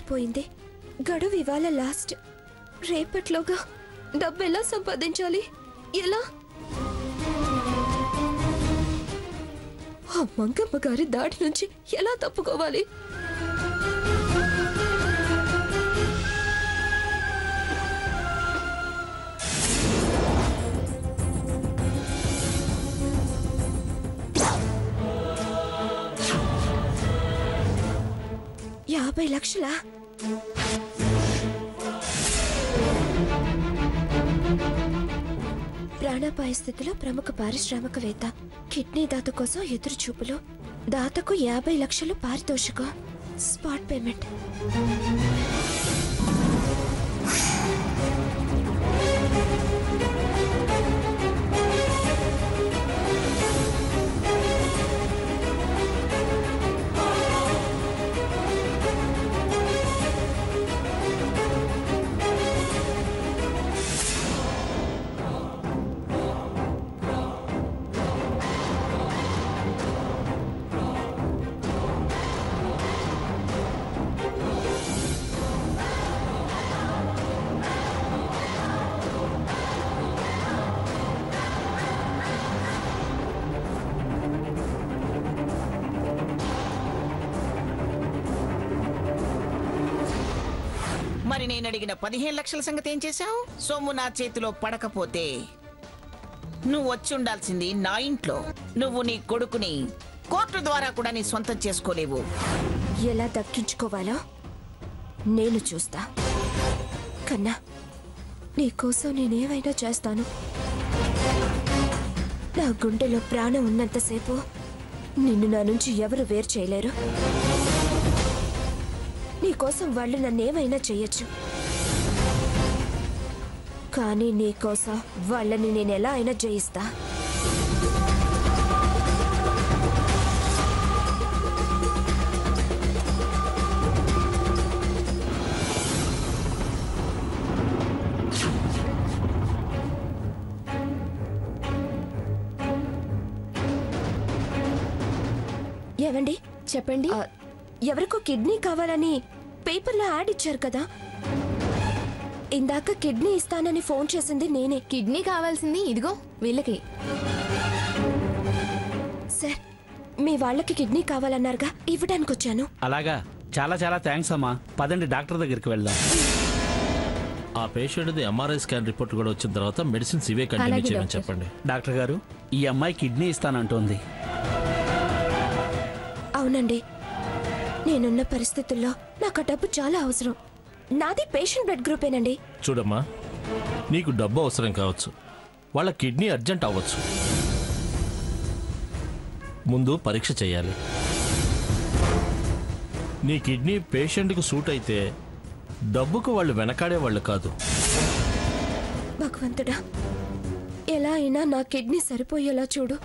అయిపోయింది. గడువు ఇవాళ లాస్ట్. రేపట్లోగా డబ్బు ఎలా సంపాదించాలి? ఎలా? ఆ మంగమ్మ గారి దాడి నుంచి ఎలా తప్పుకోవాలి? $50 లక్షలా? ప్రాణాపాయ స్థితిలో ప్రముఖ పారిశ్రామికవేత్త. కిడ్నీ దాత కోసం ఎదురు చూపులు. దాతకు 50 లక్షలు పారితోషికం. Spot payment. మరి నేను అడిగిన 15 లక్షల సంగతి ఏం చేశావు? సొమ్ము నా చేతిలో పడకపోతే నువ్వు వచ్చి ఉండాల్సింది నా ఇంట్లో. నువ్వు నీ కొడుకుని కోర్టు ద్వారా కూడా నీ సొంతం చేసుకోలేవు. ఎలా దక్కించుకోవాలో నేను చూస్తా. కన్నా, నీకోసం నేనేమైనా చేస్తాను. నా గుండెలో ప్రాణం ఉన్నంతసేపు నిన్ను నా నుంచి ఎవరు వేరు చేయలేరు. నీకోసం వాళ్ళు నన్నేమైనా చెయ్యొచ్చు, కానీ నీకోసం వాళ్ళని నేను ఎలా అయినా జయిస్తా. ఏవండి, చెప్పండి. ఎవరికో కిడ్నీ కావాలని పేపర్లో యాడ్ ఇచ్చారు కదా. ఇందాక కిడ్నీ ఇస్తానని ఫోన్ చేసింది నేనే. కిడ్నీ కావాల్సింది ఇదిగో వీళ్ళకి. సార్, మీ వాళ్ళకి కిడ్నీ కావాలన్నారుగా, ఇవ్వడానికి వచ్చాను. అలాగా, చాలా చాలా థ్యాంక్స్ అమ్మా. పదండి డాక్టర్ దగ్గరికి వెళ్దాం. ఆ పేషెంట్ది ఎంఆర్ఐ స్కాన్ రిపోర్ట్ కూడా వచ్చిన తర్వాత మెడిసిన్స్ ఇవే కంటిన్యూ చేయమని చెప్పండి. డాక్టర్ గారు, ఈ అమ్మాయి కిడ్నీ ఇస్తానంటోంది. అవునండి, నేనున్న పరిస్థితుల్లో నాకు ఆ డబ్బు చాలా అవసరం. నాది పేషెంట్ బ్లడ్ గ్రూపేనండి. చూడమ్మా, నీకు డబ్బు అవసరం కావచ్చు, వాళ్ళ కిడ్నీ అర్జెంట్ అవ్వచ్చు. ముందు పరీక్ష చేయాలి. నీ కిడ్నీ పేషెంట్కు సూట్ అయితే డబ్బుకు వాళ్ళు వెనకాడే వాళ్ళు కాదు. భగవంతుడా, ఎలా అయినా నా కిడ్నీ సరిపోయేలా చూడు.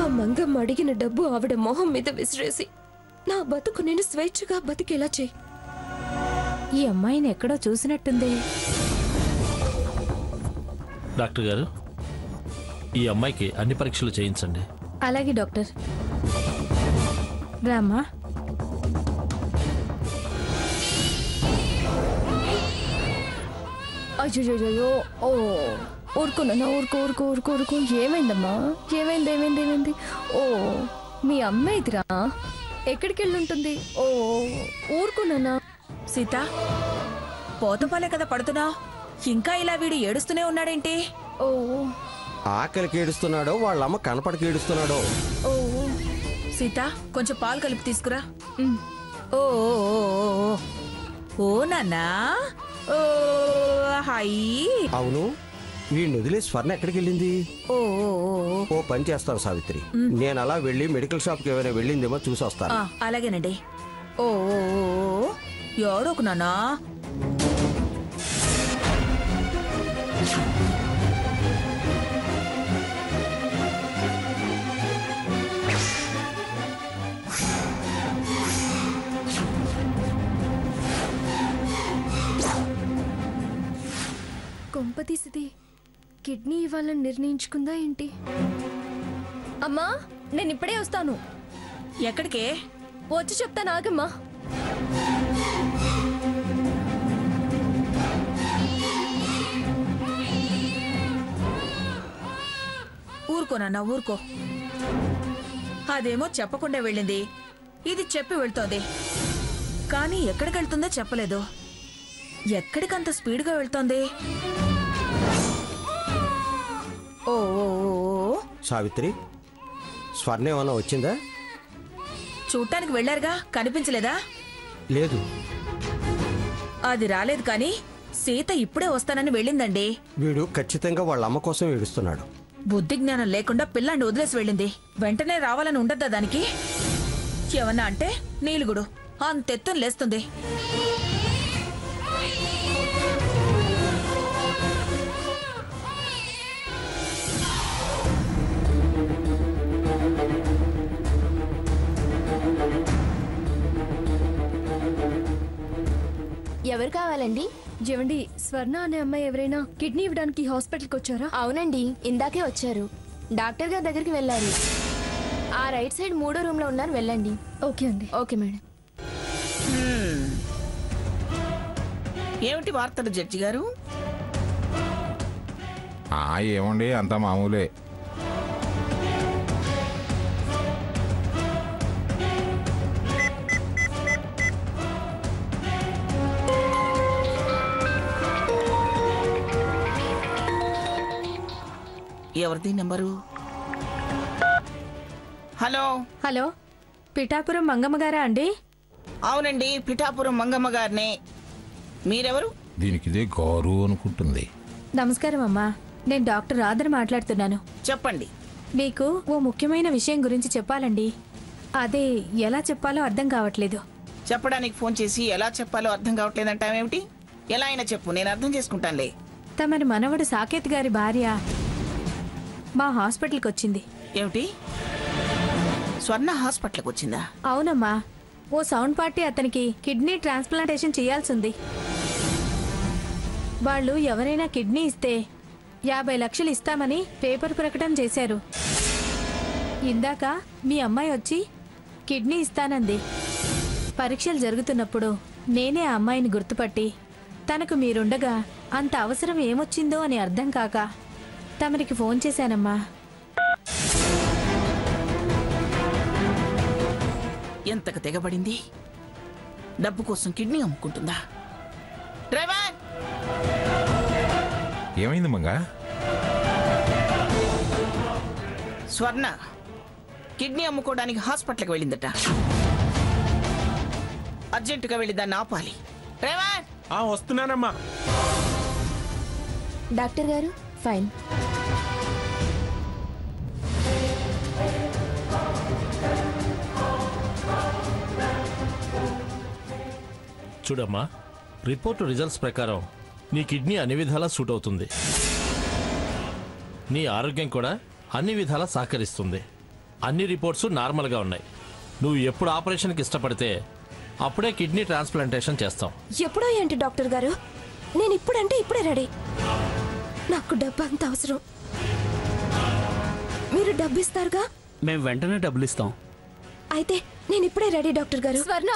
ఆ మంగమ్మ అడిగిన డబ్బు ఆవిడ మొహం మీద విసిరేసి నా బతుకు నేను స్వేచ్ఛగా బతికేలా చెయ్యి. ఈ అమ్మాయిని ఎక్కడో చూసినట్టుంది. డాక్టర్ గారు, ఈ అమ్మాయికి అన్ని పరీక్షలు చేయించండి. అలాగే డాక్టర్. రామ్మా. అయ్యో, ఓ ఊరుకున్నా, ఊరుకో. ఏమైందమ్మా? ఏమైంది? ఓ, మీ అమ్మాయిదిరా. ఎక్కడికి వెళ్ళుంటుంది? ఓ, ఊరుకున్నా. సీత, పోతపాలే కదా పడుతున్నావు, ఇంకా ఇలా వీడు ఏడుస్తూనే ఉన్నాడేంటి? ఓ, ఆకలికి ఏడుస్తున్నాడో వాళ్ళమ్మ కనపడికి ఏడుస్తున్నాడో. ఓ, సీత, కొంచెం పాలు కలిపి తీసుకురా. ఓ ఓ నాన్నా. ఓ హాయ్. అవును, వీడిని వదిలేసి స్వర్ణ ఎక్కడికి వెళ్ళింది? ఓ పని చేస్తాను సావిత్రి, నేను అలా వెళ్ళి మెడికల్ షాప్కి ఏమైనా వెళ్ళిందేమో చూసి వస్తాను. అలాగేనండి. ఓ ఎవడోకు నాన్నా. కొంపతీసిది కిడ్నీ ఇవ్వాలని నిర్ణయించుకుందా ఏంటి? అమ్మా, నేను ఇప్పుడే వస్తాను. ఎక్కడికే? వచ్చి చెప్తాను, ఆగమ్మా. ఊరుకోనన్నా ఊరుకో. అదేమో చెప్పకుండా వెళ్ళింది, ఇది చెప్పి వెళ్తోంది. కానీ ఎక్కడికి వెళ్తుందో చెప్పలేదు. ఎక్కడికంత స్పీడ్గా వెళ్తోంది? ఓ ఓ, ఓ, ఓ. సావిత్రి, స్వర్ణ ఏమన్నా వచ్చిందా? చూడటానికి వెళ్ళారుగా, కనిపించలేదా? లేదు. అది రాలేదు, కానీ సీత ఇప్పుడే వస్తానని వెళ్ళిందండి. వీడు ఖచ్చితంగా వాళ్ళ అమ్మ కోసం ఏడుస్తున్నాడు. బుద్ధి జ్ఞానం లేకుండా పిల్లాన్ని వదిలేసి వెళ్ళింది. వెంటనే రావాలని ఉండద్దా దానికి? ఏమన్నా అంటే నీలుగుడు అంతెత్తున లేస్తుంది. ఎవరు కావాలండి? ఏవండి, స్వర్ణ అనే అమ్మాయి ఎవరైనా కిడ్నీ ఇవ్వడానికి హాస్పిటల్కి వచ్చారా? అవునండి, ఇందాకే వచ్చారు. డాక్టర్ గారి దగ్గరికి వెళ్ళారు. ఆ రైట్ సైడ్ 3వ రూమ్ లో ఉన్నారు, వెళ్ళండి. ఓకే అండి. Okay madam. ఏమిటి వార్తలు జడ్జి గారు? ఏమండి, అంతా మామూలే. ఎవరిది number? Hello hello, Pithapuram Mangamma గారా అండి? అవునండి, పిఠాపురం మంగమ్మ గారినే. మీరెవరు? దీనికి ఇదే గారు అనుకుంటుంది. నమస్కారం అమ్మా, నేను డాక్టర్ రాధని మాట్లాడుతున్నాను. చెప్పండి. మీకు ఓ ముఖ్యమైన విషయం గురించి చెప్పాలండి. అదే ఎలా చెప్పాలో అర్థం కావట్లేదు. చెప్పడానికి ఫోన్ చేసి ఎలా చెప్పాలో అర్థం కావట్లేదంటావేమిటి? ఎలా అయినా చెప్పు, నేను అర్థం చేసుకుంటానులే. తమరి మనవడు సాకేత్ గారి భార్య మా హాస్పిటల్కి వచ్చింది. ఏమిటి? స్వర్ణ హాస్పిటల్కి వచ్చిందా? అవునమ్మా, ఓ సౌండ్ పార్టీ అతనికి కిడ్నీ ట్రాన్స్ప్లాంటేషన్ చేయాల్సింది. వాళ్ళు ఎవరైనా కిడ్నీ ఇస్తే 50 లక్షలు ఇస్తామని పేపర్ ప్రకటన చేశారు. ఇందాక మీ అమ్మాయి వచ్చి కిడ్నీ ఇస్తానంది. పరీక్షలు జరుగుతున్నప్పుడు నేనే ఆ అమ్మాయిని గుర్తుపట్టి తనకు మీరుండగా అంత అవసరం ఏమొచ్చిందో అని అర్థం కాక తమరికి ఫోన్ చేశానమ్మా. ఎంతకు తెగబడింది? డబ్బు కోసం కిడ్నీ అమ్ముకుంటుందా? డ్రైవర్! ఏమైంది మంగా? స్వర్ణ కిడ్నీ అమ్ముకోవడానికి హాస్పిటల్కి వెళ్ళిందట. అర్జెంటుగా వెళ్ళి దాన్ని ఆపాలి. డ్రైవర్! వస్తున్నానమ్మా. డాక్టర్ గారు, ఫైన్. చూడమ్మా, రిపోర్టు రిజల్ట్స్ ప్రకారం నీ కిడ్నీ అన్ని విధాలా సూట్ అవుతుంది. నీ ఆరోగ్యం కూడా అన్ని విధాలా సహకరిస్తుంది. అన్ని రిపోర్ట్స్ నార్మల్గా ఉన్నాయి. నువ్వు ఎప్పుడు ఆపరేషన్కి ఇష్టపడితే అప్పుడే కిడ్నీ ట్రాన్స్ప్లాంటేషన్ చేస్తాం. ఎప్పుడో ఏంటి డాక్టర్ గారు? నేను ఇప్పుడంటే ఇప్పుడే రెడీ. నాకు డబ్బు అంత అవసరం. మీరు డబ్బు ఇస్తారుగా? మేము వెంటనే డబ్బులు ఇస్తాం. అయితే నేను ఇప్పుడే రెడీ డాక్టర్ గారు. స్వర్ణ,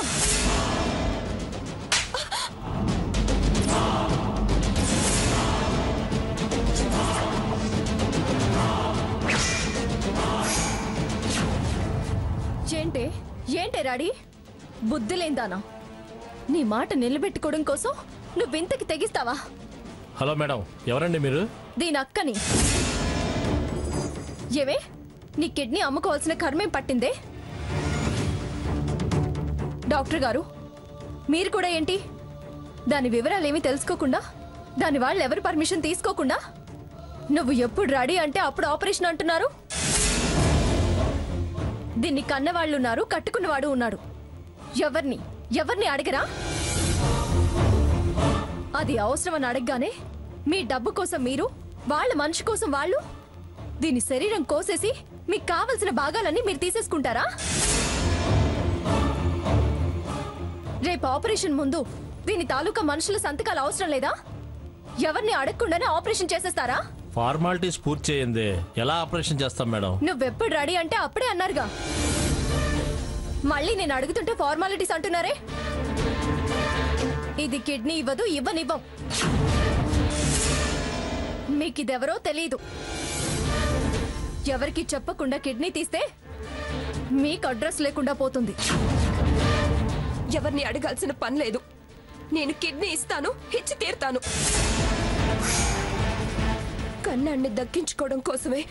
ఏంటే రాడీ? బుద్ధి లేందానా? నీ మాట నిలబెట్టుకోవడం కోసం నువ్వింతకి తెగిస్తావా? హలో మేడం, ఎవరండి మీరు? దీని అక్కని. ఏవే, నీ కిడ్నీ అమ్ముకోవాల్సిన కర్మేం పట్టిందే? డాక్టర్ గారు, మీరు కూడా ఏంటి? దాని వివరాలేమీ తెలుసుకోకుండా, దాని వాళ్ళు ఎవరి పర్మిషన్ తీసుకోకుండా నువ్వు ఎప్పుడు రెడీ అంటే అప్పుడు ఆపరేషన్ అంటున్నారు. దీన్ని కన్నవాళ్ళు ఉన్నారు, కట్టుకున్నవాడు ఉన్నాడు. ఎవరిని అడగరా? అది అవసరమని అడగగానే మీ డబ్బు కోసం మీరు, వాళ్ళ మనిషి కోసం వాళ్ళు దీని శరీరం కోసేసి మీకు కావలసిన భాగాలన్నీ మీరు తీసేసుకుంటారా? రేపు ఆపరేషన్ ముందు దీని తాలూకా మనుషుల సంతకాలు అవసరం లేదా? ఎవరిని అడగకుండానే ఆపరేషన్ చేసేస్తారా? ఫార్మాలిటీస్ పూర్తి చేయందే ఎలా ఆపరేషన్ చేస్తాం మేడం? నువ్వెప్పుడు రెడీ అంటే అప్పుడే అన్నారుగా. మళ్ళీ నేను అడుగుతుంటే ఫార్మాలిటీస్ అంటున్నారే. ఇది కిడ్నీ ఇవ్వనివ్వం. మీకిదెవరో తెలీదు. ఎవరికి చెప్పకుండా కిడ్నీ తీస్తే మీకు అడ్రస్ లేకుండా పోతుంది. ఎవరిని అడగాల్సిన పని లేదు. నేను కిడ్నీ ఇస్తాను, ఇచ్చి తీరుతాను. కన్నాన్ని దక్కించుకోవడం కోసమే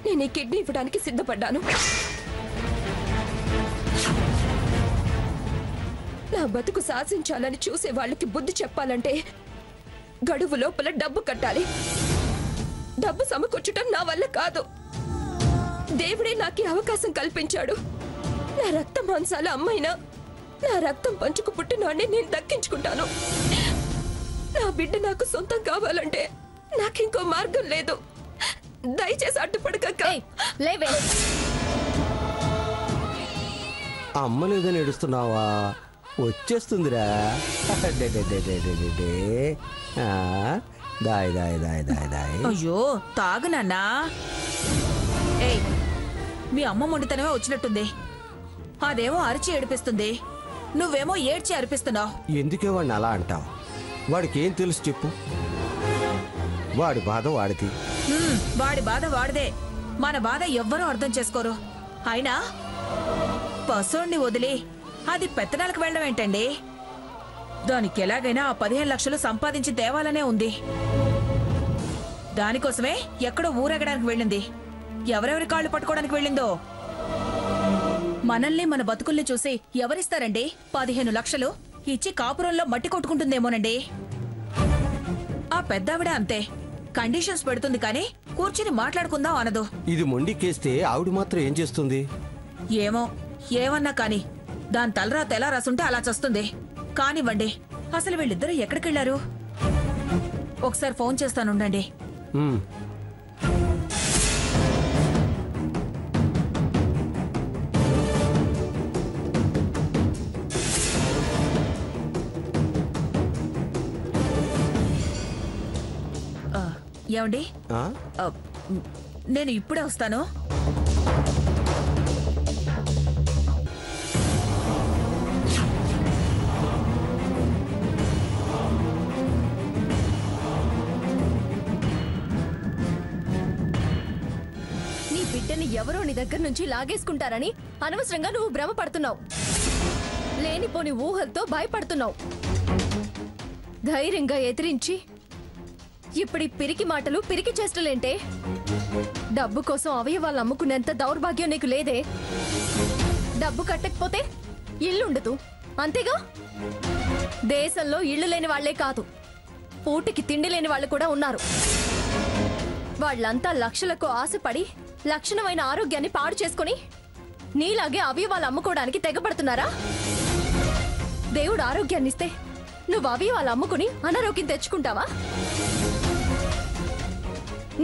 నేను ఈ కిడ్నీ ఇవ్వడానికి సిద్ధపడ్డాను. నా బతుకు శాసించాలని చూసే వాళ్ళకి బుద్ధి చెప్పాలంటే గడువు లోపల డబ్బు కట్టాలి. డబ్బు సమకూర్చడం నా వల్ల కాదు. దేవుడే నాకు ఈ అవకాశం కల్పించాడు. నా రక్త మాంసాల అమ్మైనా నా రక్తం పంచుకు పుట్టినాన్ని నేను దక్కించుకుంటాను. నా బిడ్డ నాకు సొంతం కావాలంటే నాకింకో మార్గం లేదు. దయచేసి అడ్డుపడక. లేవే. అమ్మ లేదని ఏడుస్తున్నావా? వచ్చేస్తుందిరా. దాయ్ దాయ్ దాయ్ దాయ్ దాయ్. అయ్యో తాగు నాన్నా. ఏయ్, మీ అమ్మ మొండితనమే వచ్చినట్టుంది. అదేమో అరిచి ఏడిపిస్తుంది, నువ్వేమో ఏడ్చి అరిపిస్తున్నావు. ఎందుకే వాడిని అలా అంటావు? వాడికి ఏం తెలుసు చెప్పు? వాడి బాధ వాడిది. వాడి బాధ వాడిదే. మన బాధ ఎవ్వరూ అర్థం చేసుకోరు. అయినా పశువుణ్ణి వదిలి అది పెత్తనాలకు వెళ్ళడం ఏంటండి? దానికి ఎలాగైనా ఆ 15 లక్షలు సంపాదించి తేవాలనే ఉంది. దానికోసమే ఎక్కడో ఊరెగడానికి వెళ్ళింది. ఎవరెవరి కాళ్ళు పట్టుకోవడానికి వెళ్ళిందో. మనల్ని మన బతుకుల్ని చూసి ఎవరిస్తారండి 15 లక్షలు? ఇచ్చి కాపురంలో మట్టి కొట్టుకుంటుందేమోనండి. ఆ పెద్దావిడ అంతే, కండిషన్స్ పెడుతుంది కానీ కూర్చుని మాట్లాడుకుందాం అనదు. ఇది మొండికేస్తే ఆవిడ మాత్రం ఏం చేస్తుంది? ఏమో, ఏమన్నా కాని దాని తలరాత ఎలా రాసుంటే అలా చస్తుంది. కానివ్వండి, అసలు వీళ్ళిద్దరూ ఎక్కడికెళ్లారు? ఒకసారి ఫోన్ చేస్తానుండండి. ఏమండి, నేను ఇప్పుడే వస్తాను. బిడ్డని ఎవరో నీ దగ్గర నుంచి లాగేసుకుంటారని అనవసరంగా నువ్వు భ్రమ పడుతున్నావు. లేనిపోని ఊహలతో భయపడుతున్నావు. ధైర్యంగా ఎదిరించి ఇప్పుడు పిరికి మాటలు, పిరికి చేష్టలేంటే? డబ్బు కోసం అవయవాళ్ళు అమ్ముకునేంత దౌర్భాగ్యం నీకు లేదే. డబ్బు కట్టకపోతే ఇల్లుండదు, అంతేగా? దేశంలో ఇళ్లు లేని వాళ్లే కాదు, పూటికి తిండి లేని వాళ్ళు కూడా ఉన్నారు. వాళ్ళంతా లక్షలకు ఆశపడి లక్షణమైన ఆరోగ్యాన్ని పాడు చేసుకుని నీలాగే అవయవాలు అమ్ముకోవడానికి తెగపడుతున్నారా? దేవుడు ఆరోగ్యాన్ని ఇస్తే నువ్వు అవయవాలు అమ్ముకుని అనారోగ్యం తెచ్చుకుంటావా?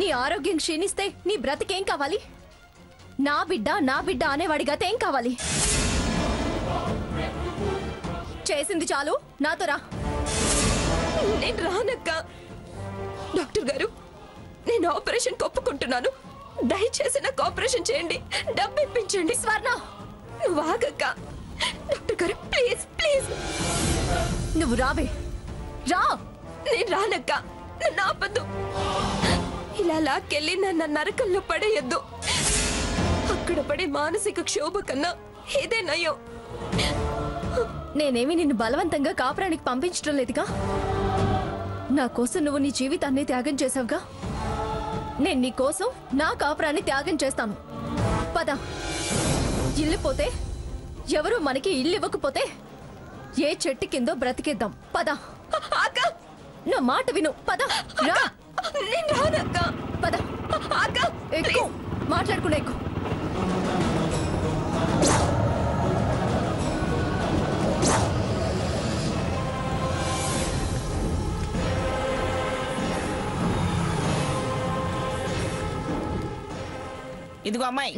నీ ఆరోగ్యం క్షీణిస్తే నీ బ్రతికేం కావాలి? నా బిడ్డ అనేవాడి గత ఏం కావాలి? చేసింది చాలు, నాతో రా. నేను రానక్క. డాక్టర్ గారు, నేను ఆపరేషన్ ఒప్పుకుంటున్నాను. దయచేసి నాకు ఆపరేషన్ చేయండి, డబ్బు ఇప్పించండి. స్వర్ణ, నువ్వు ఆగక్క. డాక్టర్ గారు, ప్లీజ్ ప్లీజ్. నువ్వు రావే, రా. నేను రానక్క, నన్ను ఆపద్దు. ఇలా లాక్కెళ్ళి నన్ను నరకంలో పడేయద్దు. అక్కడ పడే మానసిక క్షోభ కన్నా ఇదే నయం. నేనేమి నిన్ను బలవంతంగా కాపురానికి పంపించడం లేదుగా. నా కోసం నువ్వు నీ జీవితాన్ని త్యాగం చేసావుగా. నేను నీ కోసం నా కాపురాన్ని త్యాగం చేస్తాను. పద. ఇల్లు పోతే, ఎవరు మనకి ఇల్లు ఇవ్వకపోతే ఏ చెట్టు కిందో బ్రతికేద్దాం. పద. నా మాట విను. పద. నేను రానక్క. పద. ఎక్కు, మాట్లాడుకునే ఎక్కు. ఇదిగో అమ్మాయి,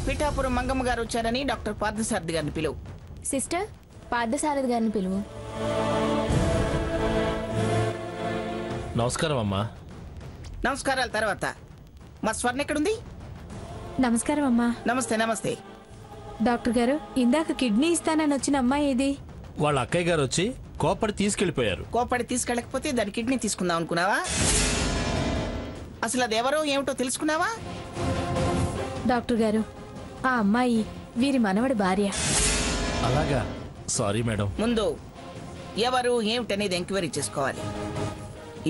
పిఠాపురం మంగమ్మ గారు వచ్చారని డాక్టర్ పార్థసారథి గారిని పిలువు. సిస్టర్, పార్థసారథి గారిని పిలువు. నమస్కారం అమ్మా. నమస్కారాల తర్వాత మా స్వర్ణ ఎక్కడుంది? నమస్కారం అమ్మా. నమస్తే. నమస్తే డాక్టర్ గారు, ఇందాక కిడ్నీ ఇస్తానని వచ్చిన అమ్మాయి ఇది. వాళ్ళ అక్కయ్య గారు వచ్చి కోపడి తీసుకెళ్లిపోయారు. కోపడి తీసుకెళ్ళకపోతే దాని కిడ్నీ తీసుకుందాం అనుకున్నావా? అసలు అది ఎవరో ఏమిటో తెలుసుకున్నావా? డాక్టర్ గారు, ఆ అమ్మాయి వీరి మనవడి భార్య. అలాగా? Sorry madam. ముందు ఎవరు ఏమిటనేది ఎంక్వైరీ చేసుకోవాలి.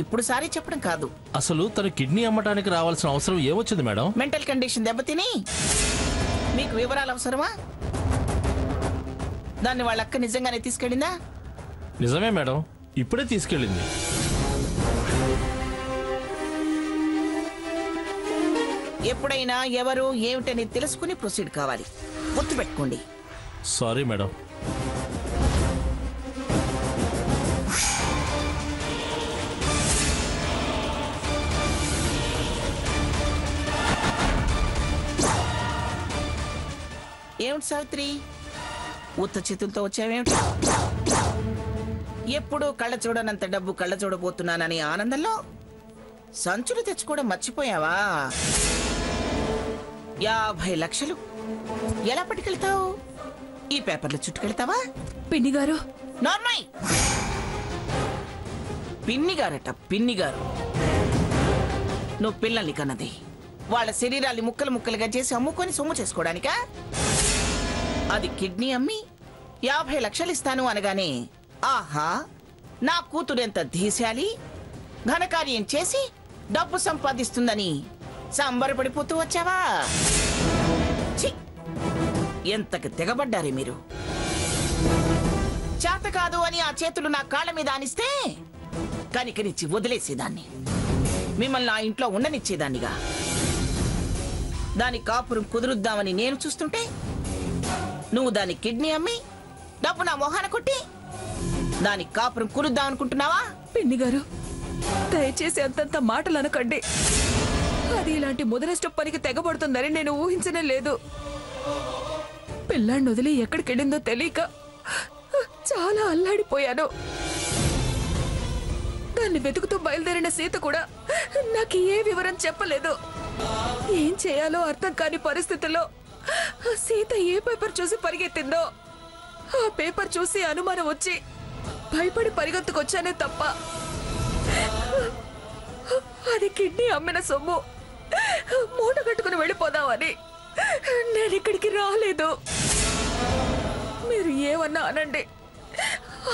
ఇప్పుడు సారీ చెప్పడం కాదు. అసలు తను కిడ్నీ అమ్మటానికి రావాల్సిన అవసరం ఏమొచ్చింది మేడం? మెంటల్ కండిషన్ దెబ్బతిని. మీకు వివరాలు అవసరమా? దాన్ని వాళ్ళ అక్క నిజంగానే తీసుకెళ్ళిందా? నిజమే మేడం, ఇప్పుడే తీసుకెళ్ళింది. ఎప్పుడైనా ఎవరు ఏమిటని తెలుసుకుని ప్రొసీడ్ కావాలి. గుర్తుపెట్టుకోండి. Sorry madam. ఏమిటి సావిత్రి, ఉత్త చేతులతో వచ్చావేమిటి? ఎప్పుడు కళ్ళ చూడనంత డబ్బు కళ్ళ చూడబోతున్నానని ఆనందంలో సంచులు తెచ్చుకోవడం మర్చిపోయావా? 50 లక్షలు ఎలా పట్టుకెళ్తావు? ఈ పేపర్లు చుట్టుకెళ్తావా? పిన్ని గారు, నార్మల్. పిన్ని గారట, పిన్ని గారు. నువ్వు పిల్లల్ని కన్నది వాళ్ళ శరీరాన్ని ముక్కలు ముక్కలుగా చేసి అమ్ముకొని సొమ్ము చేసుకోవడానికా? అది కిడ్నీ అమ్మి 50 లక్షలు ఇస్తాను అనగానే ఆహా నా కూతురు ఎంత ధీశాలి, ఘనకార్యం చేసి డబ్బు సంపాదిస్తుందని సంబరపడిపోతూ వచ్చావా? ఛీ! ఎంతకు తెగబడ్డారే మీరు. చేత కాదు అని ఆ చేతులు నా కాళ్ళ మీద ఆనిస్తే కనికరించి వదిలేసేదాన్ని, మిమ్మల్ని ఆ ఇంట్లో ఉండనిచ్చేదాన్నిగా. దాని కాపురం కుదురుద్దామని నేను చూస్తుంటే నువ్వు దాని కిడ్నీ అమ్మి డబ్బు నా మొహాన కొట్టి దాని కాపురం కుదురుద్దామనుకుంటున్నావా? పిన్ని గారు, దయచేసి అంతంత మాటలు అనకండి. అది ఇలాంటి ముదనష్ట పనికి తెగబడుతుందని నేను ఊహించనే లేదు. పిల్లాన్ని వదిలి ఎక్కడికెళ్ళిందో తెలియక చాలా అల్లాడిపోయాను. దాన్ని వెతుకుతూ బయలుదేరిన సీత కూడా నాకు ఏ వివరం చెప్పలేదు. ఏం చేయాలో అర్థం కాని పరిస్థితుల్లో సీత ఏ పేపర్ చూసి పరిగెత్తిందో ఆ పేపర్ చూసి అనుమానం వచ్చి భయపడి పరిగెత్తుకొచ్చానే తప్ప అది కిడ్నీ అమ్మిన సొమ్ము మూట కట్టుకుని వెళ్ళిపోదామని నేను ఇక్కడికి రాలేదు. మీరు ఏమన్నా అనండి,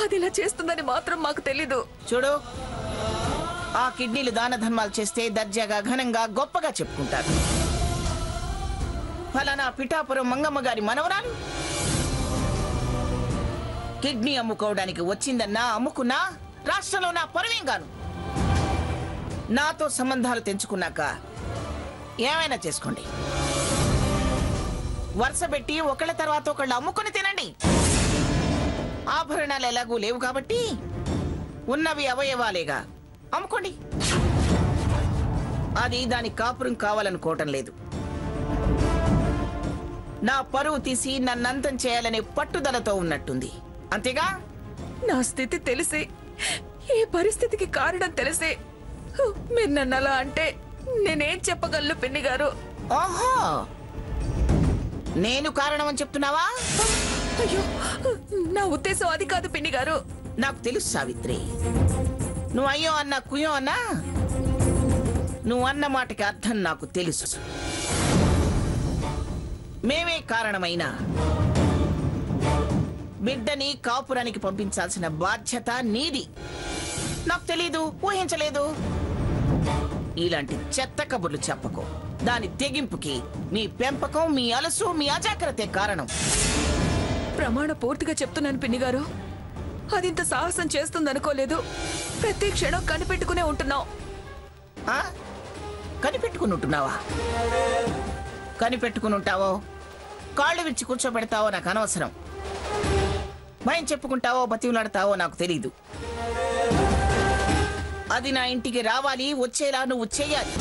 అది ఇలా చేస్తుందని మాత్రం మాకు తెలీదు. చూడు, ఆ కిడ్నీలు దాన ధర్మాలు చేస్తే దర్జాగా ఘనంగా గొప్పగా చెప్పుకుంటారు. ఫలానా పిఠాపురం మంగమ్మ గారి మనవరాలు కిడ్నీ అమ్ముకోవడానికి వచ్చిందన్నా అమ్ముకున్నా రాష్ట్రంలో నా పరువేం గాను. నాతో సంబంధాలు తెంచుకున్నాక ఏమైనా చేసుకోండి. వరుస పెట్టి ఒకళ్ళ తర్వాత ఒకళ్ళు అమ్ముకొని తినండి. ఆభరణాలు ఎలాగూ లేవు కాబట్టి ఉన్నవి అవయవాలేగా, అమ్ముకోండి. అది దాని కాపురం కావాలనుకోవటం లేదు. నా పరువు తీసి నన్నంతం చేయాలనే పట్టుదలతో ఉన్నట్టుంది, అంతేగా? నా స్థితి తెలిసి, ఈ పరిస్థితికి కారణం తెలిసి మీరు నన్ను అలా అంటే నేనేం చెప్పగలను పిన్ని గారు? ఓహో, నేను కారణం అని చెప్తున్నావా? అయ్యో, నా ఉద్దేశం అది కాదు పిన్ని గారు. నాకు తెలుసు సావిత్రి, నువ్వు అయ్యో అన్నా కుయ్యో అన్నా నువ్వు అన్న మాటకి అర్థం నాకు తెలుసు. మేమే కారణమైనా బిడ్డని కాపురానికి పంపించాల్సిన బాధ్యత నీది. నాకు తెలీదు, ఊహించలేదు. ఇలాంటి చెత్త కబుర్లు చెప్పకు. దాని తెగింపుకి మీ పెంపకం, మీ అలసు, మీ అజాగ్రత్తే కారణం. ప్రమాణ పూర్తిగా చెప్తున్నాను పిన్ని గారు, అది ఇంత సాహసం చేస్తుందనుకోలేదు. ప్రతి క్షణం కనిపెట్టుకునే ఉంటున్నావు. కనిపెట్టుకుని ఉంటున్నావా? కనిపెట్టుకుని ఉంటావో కాళ్ళు విచ్చి కూర్చోబెడతావో నాకు అనవసరం. భయం చెప్పుకుంటావో బతివులాడతావో నాకు తెలీదు. అది నా ఇంటికి రావాలి, వచ్చేలా నువ్వు చెయ్యాలి.